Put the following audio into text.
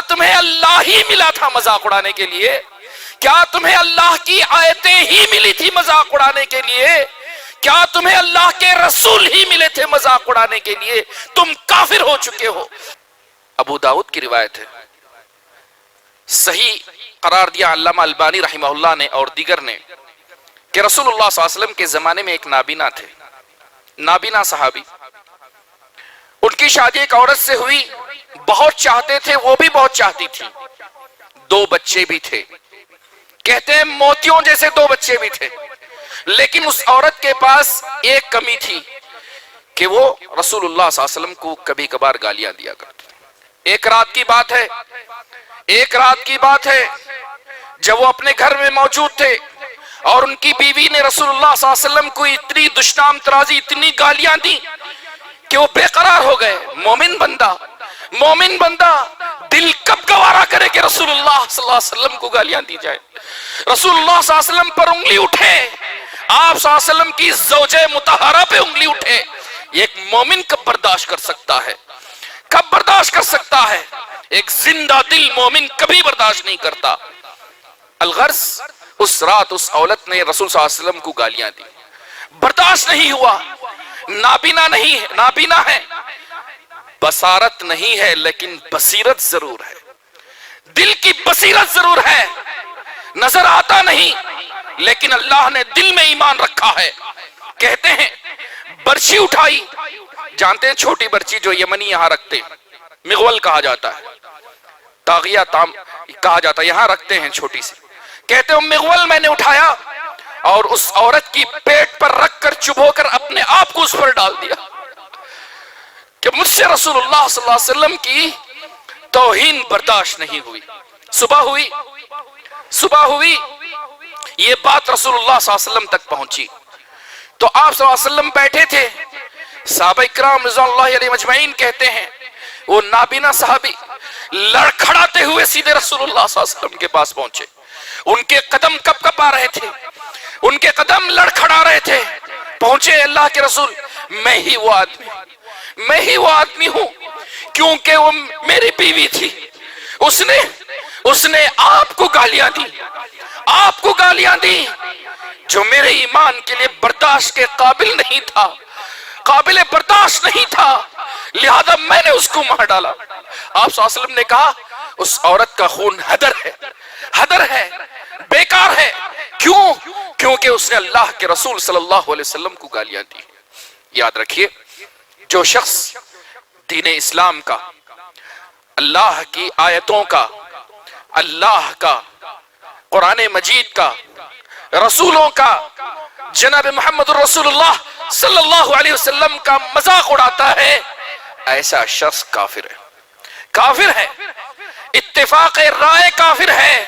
تمہیں اللہ ہی ملا تھا مذاق اڑانے کے لیے؟ کیا تمہیں اللہ کی آیتیں ہی ملی تھی مذاق اڑانے کے لیے؟ کیا تمہیں اللہ کے رسول ہی ملے تھے مذاق اڑانے کے لیے؟ تم کافر ہو چکے ہو۔ ابو داؤد کی روایت ہے، صحیح قرار دیا علامہ البانی رحمہ اللہ نے اور دیگر نے، کہ رسول اللہ صلی اللہ علیہ وسلم کے زمانے میں ایک نابینا تھے، نابینا صحابی، ان کی شادی ایک عورت سے ہوئی، بہت چاہتے تھے، وہ بھی بہت چاہتی تھی، 2 بچے بھی تھے، کہتے ہیں موتیوں جیسے 2 بچے بھی تھے، لیکن اس عورت کے پاس ایک کمی تھی کہ وہ رسول اللہ صلی اللہ علیہ وسلم کو کبھی کبھار گالیاں دیا کرتی۔ ایک رات کی بات ہے جب وہ اپنے گھر میں موجود تھے اور ان کی بیوی نے رسول اللہ صلی اللہ علیہ وسلم کو اتنی دشنام ترازی، اتنی گالیاں دی کہ وہ بے قرار ہو گئے۔ مومن بندہ دل کب گوارا کرے کہ رسول اللہ صلی اللہ علیہ وسلم کو گالیاں دی جائے؟ رسول اللہ صلی اللہ علیہ وسلم پر انگلی اٹھے، آپ صلی اللہ علیہ وسلم کی زوجہ مطہرہ پہ انگلی اٹھے، یہ ایک مومن کب برداشت کر سکتا ہے؟ کب برداشت کر سکتا ہے؟ ایک زندہ دل مومن کبھی برداشت نہیں کرتا۔ الغرض اس رات اس عورت نے رسول صلی اللہ علیہ وسلم کو گالیاں دی، برداشت نہیں ہوا۔ نابینا ہے، بصارت نہیں ہے لیکن بصیرت ضرور ہے، دل کی بصیرت ضرور ہے، نظر آتا نہیں لیکن اللہ نے دل میں ایمان رکھا ہے۔ کہتے ہیں برچی اٹھائی، جانتے ہیں چھوٹی برچی جو یمنی یہاں رکھتے، مغول کہا جاتا ہے، تاغیہ تام کہا جاتا ہے، یہاں رکھتے ہیں چھوٹی سی، کہتے ہیں مغول میں نے اٹھایا اور اس عورت کی پیٹ پر رکھ کر چبھو کر اپنے آپ کو اس پر ڈال دیا کہ مجھ سے رسول اللہ صلی اللہ علیہ وسلم کی توہین برداشت نہیں ہوئی۔ صبح ہوئی یہ بات رسول اللہ صلی اللہ علیہ وسلم تک پہنچی تو آپ صلی اللہ علیہ وسلم بیٹھے تھے، صحابہ اکرام رضوان اللہ علیہ مجمعین کہتے ہیں وہ نابینا صحابی لڑکھڑاتے ہوئے سیدھے رسول اللہ صلی اللہ علیہ وسلم کے پاس پہنچے، ان کے قدم کپ کپ آ رہے تھے، ان کے قدم لڑکھڑا رہے تھے، پہنچے اللہ کے رسول، میں ہی وہ آدمی ہوں کیونکہ وہ میری بیوی تھی، اس نے آپ کو گالیاں دی جو میرے ایمان کے لیے برداشت کے قابل نہیں تھا، قابل برداشت نہیں تھا، لہذا میں نے اس کو مار ڈالا۔ آپ صلی اللہ علیہ وسلم نے کہا اس عورت کا خون ہدر ہے، بیکار ہے، کیونکہ اس نے اللہ کے رسول صلی اللہ علیہ وسلم کو گالیاں دی۔ یاد رکھیے، جو شخص دین اسلام کا، اللہ کی آیتوں کا، اللہ کا، قرآن مجید کا، رسولوں کا، جناب محمد رسول اللہ صلی اللہ علیہ وسلم کا مذاق اڑاتا ہے، ایسا شخص کافر ہے، اتفاق رائے کافر ہے۔